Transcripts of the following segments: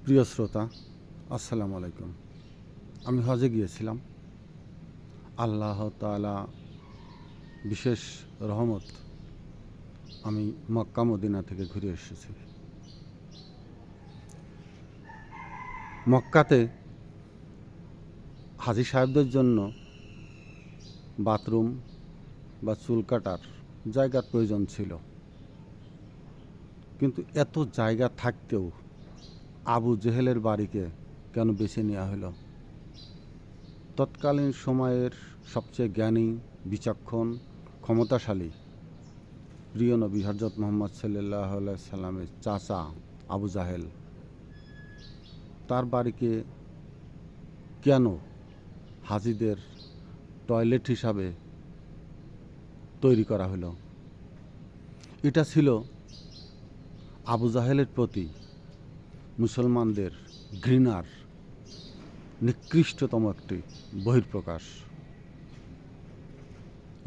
প্রিয় শ্রোতা, আসসালামু আলাইকুম। আমি হজে গিয়েছিলাম। আল্লাহ তাআলা বিশেষ রহমত, আমি মক্কা মদিনা থেকে ঘুরে এসেছি। মক্কাতে হাজী সাহেবদের জন্য বাথরুম বা চুল কাটার জায়গার প্রয়োজন ছিল, কিন্তু এত জায়গা থাকতেও আবু জেহেলের বাড়িকে কেন বেছে নেওয়া হলো? তৎকালীন সময়ের সবচেয়ে জ্ঞানী, বিচক্ষণ, ক্ষমতাশালী প্রিয় নবী হযরত মুহাম্মদ সাল্লাল্লাহু আলাইহি সাল্লামের চাচা আবু জাহেল, তার বাড়িকে কেন হাজিদের টয়লেট হিসাবে তৈরি করা হলো? এটা ছিল আবু জাহেলের প্রতি মুসলমানদের ঘৃণার নিকৃষ্টতম একটি বহিঃপ্রকাশ।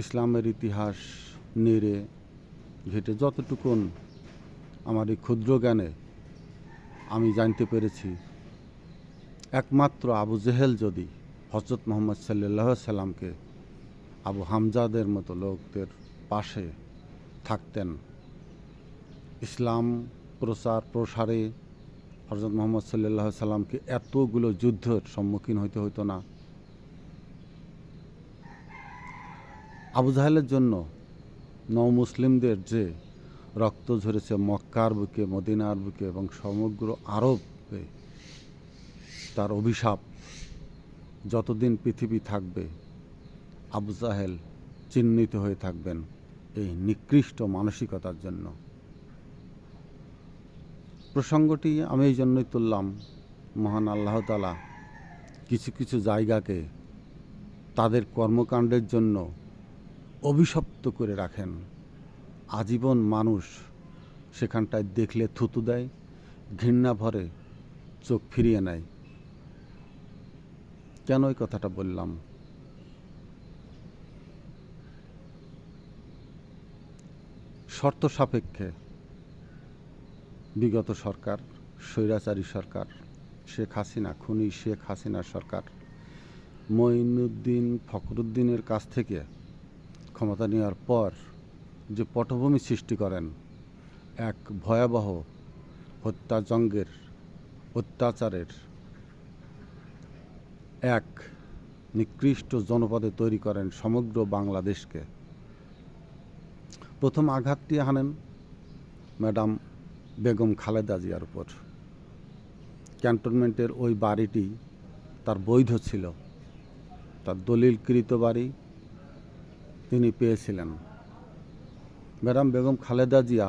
ইসলামের ইতিহাস নেড়ে ঘেটে যতটুকুন আমার এই ক্ষুদ্র জ্ঞানে আমি জানতে পেরেছি, একমাত্র আবু জেহেল যদি হযরত মুহাম্মদ সাল্লাল্লাহু আলাইহি সাল্লামকে আবু হামজাদের মতো লোকদের পাশে থাকতেন, ইসলাম প্রসারে হযরত মুহাম্মদ সাল্লাল্লাহু আলাইহি সাল্লামকে এতগুলো যুদ্ধের সম্মুখীন হইতে হতো না। আবু জাহেলের জন্য মুসলিমদের যে রক্ত ঝরেছে মক্কার বুকে, মদিনার বুকে এবং সমগ্র আরবে, তার অভিশাপ যতদিন পৃথিবী থাকবে আবু জাহেল চিহ্নিত হয়ে থাকবেন এই নিকৃষ্ট মানসিকতার জন্য। প্রসঙ্গটি আমি এই জন্যই তুললাম, মহান আল্লাহ তাআলা কিছু কিছু জায়গাকে তাদের কর্মকাণ্ডের জন্য অভিশপ্ত করে রাখেন। আজীবন মানুষ সেখানটায় দেখলে থুতু দেয়, ঘৃণা ভরে চোখ ফিরিয়ে নেয়। কেন এই কথাটা বললাম? শর্ত সাপেক্ষে বিগত সরকার, স্বৈরাচারী সরকার, শেখ হাসিনা, খুনি শেখ হাসিনা সরকার মঈনুদ্দিন ফখরুদ্দিনের কাছ থেকে ক্ষমতা নেওয়ার পর যে পটভূমি সৃষ্টি করেন, এক ভয়াবহ হত্যাযজ্ঞের, অত্যাচারের এক নিকৃষ্ট জনপদে তৈরি করেন সমগ্র বাংলাদেশকে। প্রথম আঘাতটি হানেন ম্যাডাম বেগম খালেদা জিয়ার উপর। ক্যান্টনমেন্টের ওই বাড়িটি তার বৈধ ছিল, তার দলিলকৃত বাড়ি তিনি পেয়েছিলেন। ম্যাডাম বেগম খালেদা জিয়া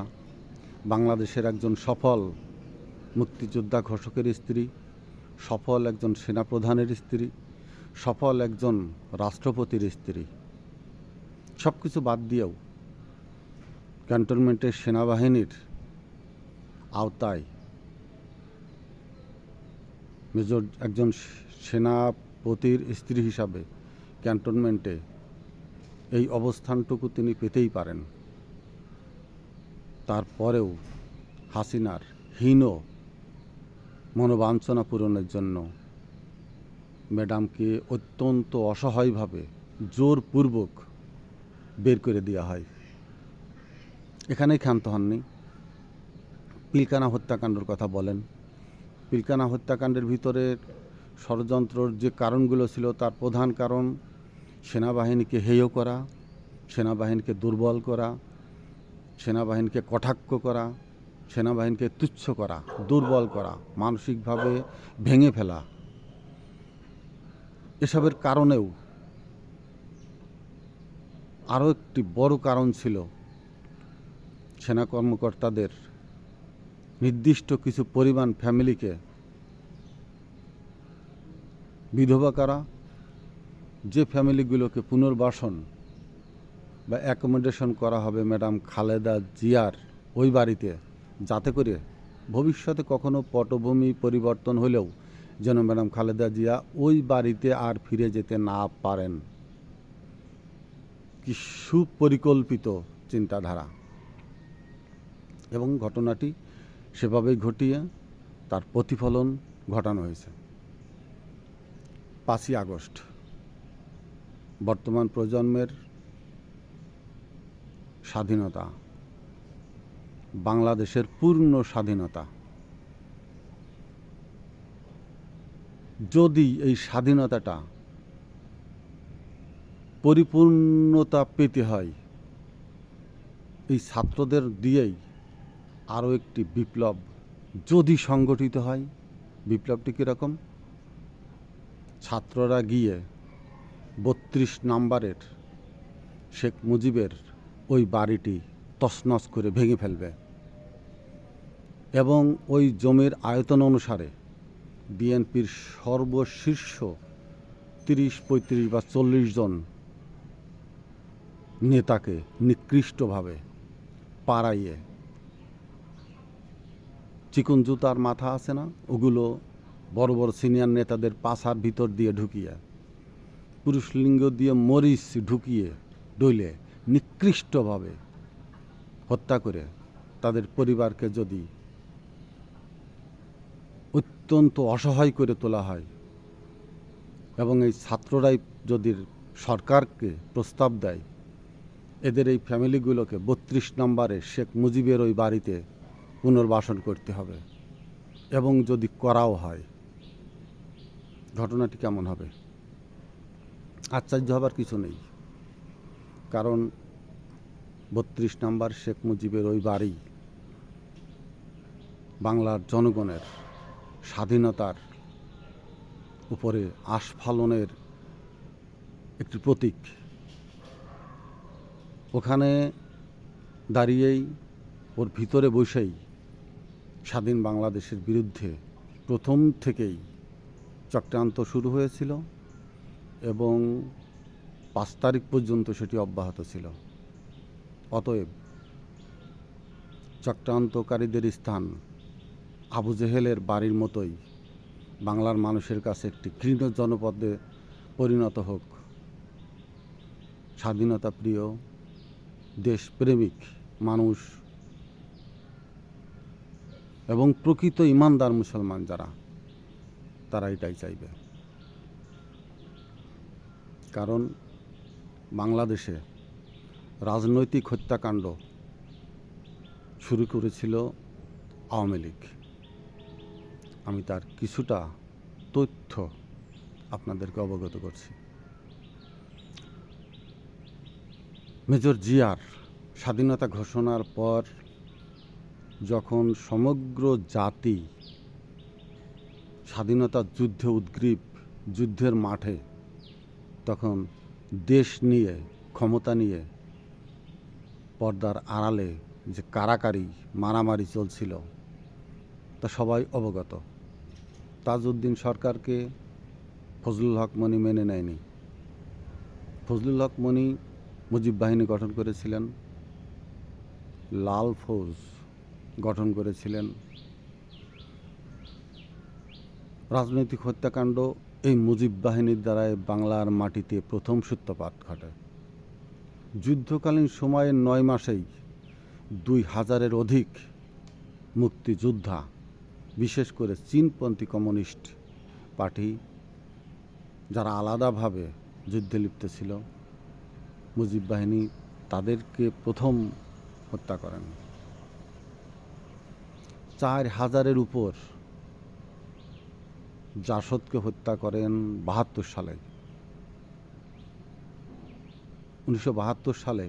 বাংলাদেশের একজন সফল মুক্তিযোদ্ধা ঘোষকের স্ত্রী, সফল একজন সেনাপ্রধানের স্ত্রী, সফল একজন রাষ্ট্রপতির স্ত্রী। সব কিছু বাদ দিয়েও ক্যান্টনমেন্টের সেনাবাহিনীর আওতায় মেজর একজন সেনাপতির স্ত্রী হিসাবে ক্যান্টনমেন্টে এই অবস্থানটুকু তিনি পেতেই পারেন। তারপরেও হাসিনার হীন মনোবাঞ্ছনা পূরণের জন্য ম্যাডামকে অত্যন্ত অসহায়ভাবে জোরপূর্বক বের করে দেওয়া হয়। এখানেই ক্ষান্ত হননি, পিলখানা হত্যাকাণ্ডের কথা বলেন। পিলখানা হত্যাকাণ্ডের ভিতরে ষড়যন্ত্রর যে কারণগুলো ছিল, তার প্রধান কারণ সেনাবাহিনীকে হেয় করা, সেনাবাহিনীকে দুর্বল করা, সেনাবাহিনীকে কটাক্ষ করা, সেনাবাহিনীকে তুচ্ছ করা, দুর্বল করা, মানসিকভাবে ভেঙে ফেলা। এসবের কারণেও আরও একটি বড় কারণ ছিল সেনা কর্মকর্তাদের নির্দিষ্ট কিছু পরিমাণ ফ্যামিলিকে বিধবা করা, যে ফ্যামিলিগুলোকে পুনর্বাসন বা অ্যাকোমোডেশন করা হবে ম্যাডাম খালেদা জিয়ার ওই বাড়িতে, যাতে করে ভবিষ্যতে কখনো পটভূমি পরিবর্তন হলেও যেন ম্যাডাম খালেদা জিয়া ওই বাড়িতে আর ফিরে যেতে না পারেন। কি সুপরিকল্পিত চিন্তাধারা! এবং ঘটনাটি সেভাবেই ঘটিয়ে তার প্রতিফলন ঘটানো হয়েছে। 5ই আগস্ট বর্তমান প্রজন্মের স্বাধীনতা, বাংলাদেশের পূর্ণ স্বাধীনতা। যদি এই স্বাধীনতাটা পরিপূর্ণতা পেতে হয়, এই ছাত্রদের দিয়েই আরও একটি বিপ্লব যদি সংগঠিত হয়। বিপ্লবটি কীরকম? ছাত্ররা গিয়ে 32 নম্বরের শেখ মুজিবের ওই বাড়িটি তছনছ করে ভেঙে ফেলবে এবং ওই জমির আয়তন অনুসারে বিএনপির সর্বশীর্ষ 30, 35 বা 40 জন নেতাকে নিকৃষ্টভাবে পাড়াইয়ে, চিকন জুতার মাথা আছে না, ওগুলো বড় বড় সিনিয়র নেতাদের পাছার ভিতর দিয়ে ঢুকিয়ে, পুরুষ লিঙ্গ দিয়ে মরিচ ঢুকিয়ে ডইলে নিকৃষ্টভাবে হত্যা করে তাদের পরিবারকে যদি অত্যন্ত অসহায় করে তোলা হয় এবং এই ছাত্ররাই যদি সরকারকে প্রস্তাব দেয় এদের এই ফ্যামিলিগুলোকে 32 নম্বরে শেখ মুজিবের ওই বাড়িতে পুনর্বাসন করতে হবে এবং যদি করাও হয়, ঘটনাটি কেমন হবে? আশ্চর্য হবার কিছু নেই, কারণ 32 নম্বর শেখ মুজিবের ওই বাড়ি বাংলার জনগণের স্বাধীনতার উপরে আস্ফালনের একটি প্রতীক। ওখানে দাঁড়িয়েই, ওর ভিতরে বসেই স্বাধীন বাংলাদেশের বিরুদ্ধে প্রথম থেকেই চক্রান্ত শুরু হয়েছিল এবং 5 তারিখ পর্যন্ত সেটি অব্যাহত ছিল। অতএব চক্রান্তকারীদের স্থান আবু জেহেলের বাড়ির মতোই বাংলার মানুষের কাছে একটি ঘৃণ্য জনপদে পরিণত হোক। স্বাধীনতা প্রিয়, দেশপ্রেমিক মানুষ এবং প্রকৃত ইমানদার মুসলমান যারা, তারা এটাই চাইবে। কারণ বাংলাদেশে রাজনৈতিক হত্যাকাণ্ড শুরু করেছিল আওয়ামী লীগ। আমি তার কিছুটা তথ্য আপনাদেরকে অবগত করছি। মেজর জিয়ার স্বাধীনতা ঘোষণার পর যখন সমগ্র জাতি স্বাধীনতা যুদ্ধে উদ্গ্রীব, যুদ্ধের মাঠে, তখন দেশ নিয়ে, ক্ষমতা নিয়ে পর্দার আড়ালে যে কারাকারি, মারামারি চলছিল তা সবাই অবগত। তাজউদ্দিন সরকারকে ফজলুল হক মনি মেনে নেয়নি। ফজলুল হক মনি মুজিব বাহিনী গঠন করেছিলেন, লাল ফৌজ গঠন করেছিলেন। রাজনৈতিক হত্যাকাণ্ড এই মুজিব বাহিনীর দ্বারাই বাংলার মাটিতে প্রথম সূত্রপাত ঘটে। যুদ্ধকালীন সময়ের 9 মাসেই 2000-এর অধিক মুক্তিযোদ্ধা, বিশেষ করে চীনপন্থী কমিউনিস্ট পার্টি যারা আলাদাভাবে যুদ্ধে লিপ্ত ছিল, মুজিব বাহিনী তাদেরকে প্রথম হত্যা করেন। 4000-এর উপর জাসদকে হত্যা করেন 72 সালে। 1972 সালে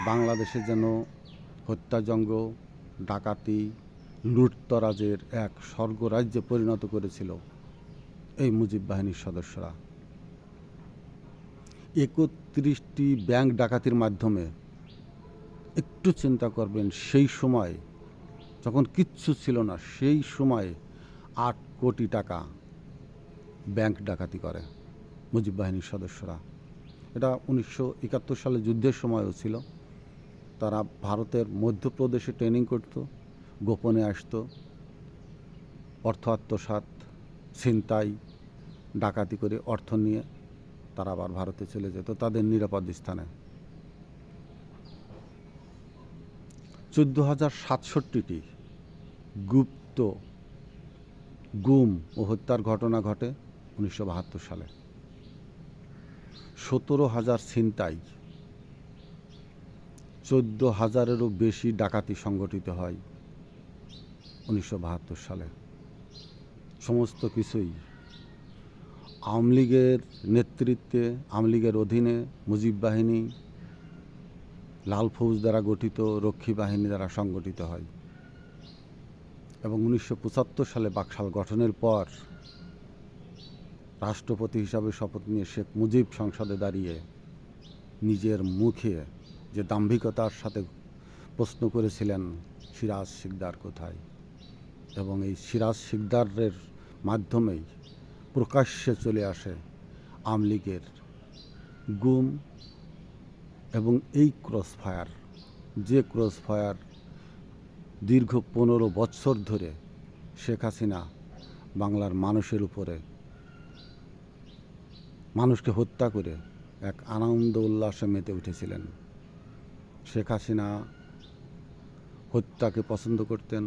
বাংলাদেশে যেন হত্যাযজ্ঞ, ডাকাতি, লুটতরাজের এক স্বর্গরাজ্যে পরিণত করেছিল এই মুজিব বাহিনীর সদস্যরা। 31টি ব্যাংক ডাকাতির মাধ্যমে, একটু চিন্তা করবেন, সেই সময় যখন কিচ্ছু ছিল না, সেই সময় 8 কোটি টাকা ব্যাংক ডাকাতি করে মুজিব বাহিনীর সদস্যরা। এটা 1971 সালে যুদ্ধের সময়ও ছিল। তারা ভারতের মধ্যপ্রদেশে ট্রেনিং করত, গোপনে আসতো, অর্থ আত্মসাৎ, ছিনতাই, ডাকাতি করে অর্থ নিয়ে তারা আবার ভারতে চলে যেত তাদের নিরাপদ স্থানে। 14,067টি গুপ্ত অতিরিক্ত গুম ও হত্যার ঘটনা ঘটে 1972 সালে। 17,000 ছিনতাই, 14,000-এরও বেশি ডাকাতি সংগঠিত হয় 1972 সালে। সমস্ত কিছুই আওয়ামী লীগের নেতৃত্বে, আওয়ামী লীগের অধীনে মুজিব বাহিনী, লাল ফৌজ দ্বারা গঠিত রক্ষী বাহিনী দ্বারা সংগঠিত হয়। এবং 1975 সালে বাকশাল গঠনের পর রাষ্ট্রপতি হিসাবে শপথ নিয়ে শেখ মুজিব সংসদে দাঁড়িয়ে নিজের মুখে যে দাম্ভিকতার সাথে প্রশ্ন করেছিলেন, সিরাজ শিকদার কোথায়, এবং এই সিরাজ শিকদারের মাধ্যমেই প্রকাশ্যে চলে আসে আওয়ামী লীগের গুম এবং এই ক্রসফায়ার, যে ক্রসফায়ার দীর্ঘ 15 বৎসর ধরে শেখ হাসিনা বাংলার মানুষের উপরে, মানুষকে হত্যা করে এক আনন্দ উল্লাসে মেতে উঠেছিলেন। শেখ হাসিনা হত্যাকে পছন্দ করতেন,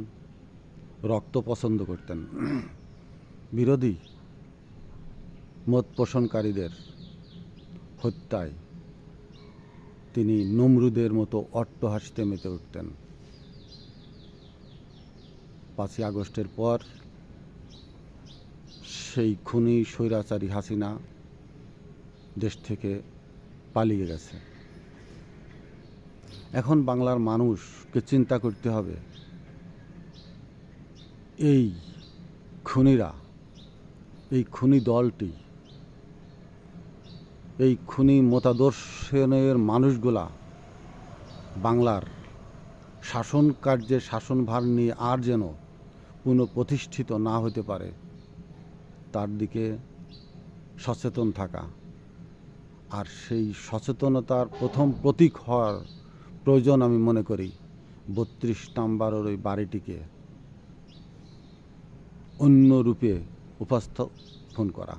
রক্ত পছন্দ করতেন। বিরোধী মত পোষণকারীদের হত্যায় তিনি নমরুদের মতো অট্টহাসিতে মেতে উঠতেন। 5ই আগস্টের পর সেই খুনি স্বৈরাচারী হাসিনা দেশ থেকে পালিয়ে গেছে। এখন বাংলার মানুষকে চিন্তা করতে হবে, এই খুনিরা, এই খুনি দলটি, এই খুনি মতাদর্শের মানুষগুলা বাংলার শাসন কার্যে শাসনভার নিয়ে আর যেন পুনঃপ্রতিষ্ঠিত না হতে পারে তার দিকে সচেতন থাকা। আর সেই সচেতনতার প্রথম প্রতীক হওয়ার প্রয়োজন আমি মনে করি 32 নম্বরের ওই বাড়িটিকে অন্য রূপে উপস্থাপন করা।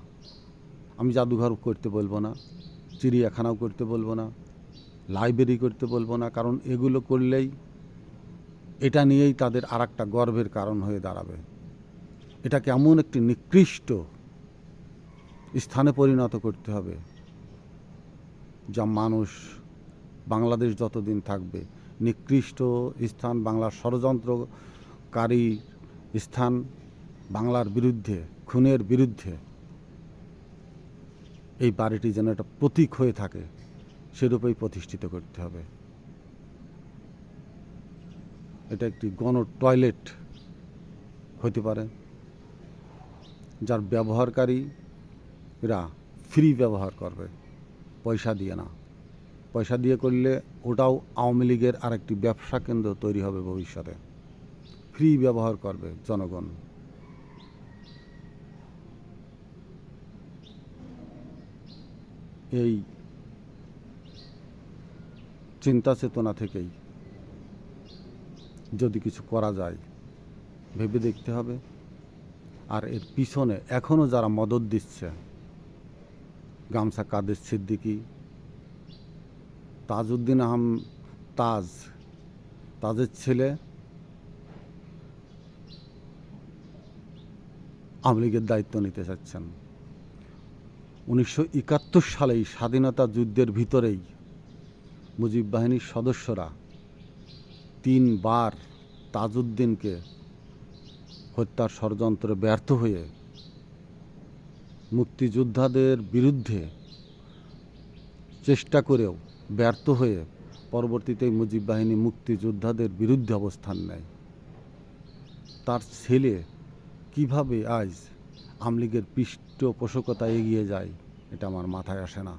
আমি জাদুঘর করতে বলবো না, চিড়িয়াখানাও করতে বলবো না, লাইব্রেরি করতে বলবো না, কারণ এগুলো করলেই এটা নিয়েই তাদের আর একটা গর্বের কারণ হয়ে দাঁড়াবে। এটাকে এমন একটি নিকৃষ্ট স্থানে পরিণত করতে হবে যা মানুষ, বাংলাদেশ যতদিন থাকবে, নিকৃষ্ট স্থান, বাংলার ষড়যন্ত্রকারী স্থান, বাংলার বিরুদ্ধে, খুনের বিরুদ্ধে এই বাড়িটি যেন একটা প্রতীক হয়ে থাকে, সেরূপেই প্রতিষ্ঠিত করতে হবে। এটা একটি গণ টয়লেট হতে পারে, যার ব্যবহারকারীরা ফ্রি ব্যবহার করবে, পয়সা দিয়ে না। পয়সা দিয়ে করলে ওটাও আওয়ামী লীগের আরেকটি ব্যবসা কেন্দ্র তৈরি হবে ভবিষ্যতে। ফ্রি ব্যবহার করবে জনগণ। এই চিন্তা চেতনা থেকেই যদি কিছু করা যায় ভেবে দেখতে হবে। আর এর পিছনে এখনও যারা মদত দিচ্ছে, গামছা কাদের সিদ্দিকী, তাজউদ্দিন তাজের ছেলে আওয়ামী লীগের দায়িত্ব নিতে চাচ্ছেন। 1971 সালেই স্বাধীনতা যুদ্ধের ভিতরেই মুজিব বাহিনীর সদস্যরা 3 বার তাজউদ্দিনকে হত্যার ষড়যন্ত্রে ব্যর্থ হয়ে, মুক্তিযোদ্ধাদের বিরুদ্ধে চেষ্টা করেও ব্যর্থ হয়ে, পরবর্তীতে মুজিব বাহিনী মুক্তিযোদ্ধাদের বিরুদ্ধে অবস্থান নেয়। তার ছেলে কিভাবে আজ আওয়ামী লীগের পৃষ্ঠপোষকতায় এগিয়ে যায়, এটা আমার মাথায় আসে না।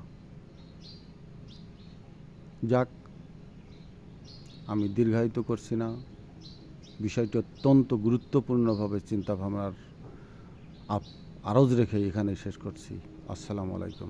যাক, আমি দীর্ঘায়িত করছি না, বিষয়টি অত্যন্ত গুরুত্বপূর্ণভাবে চিন্তাভাবনার আরজ রেখে এখানে শেষ করছি। আসসালামু আলাইকুম।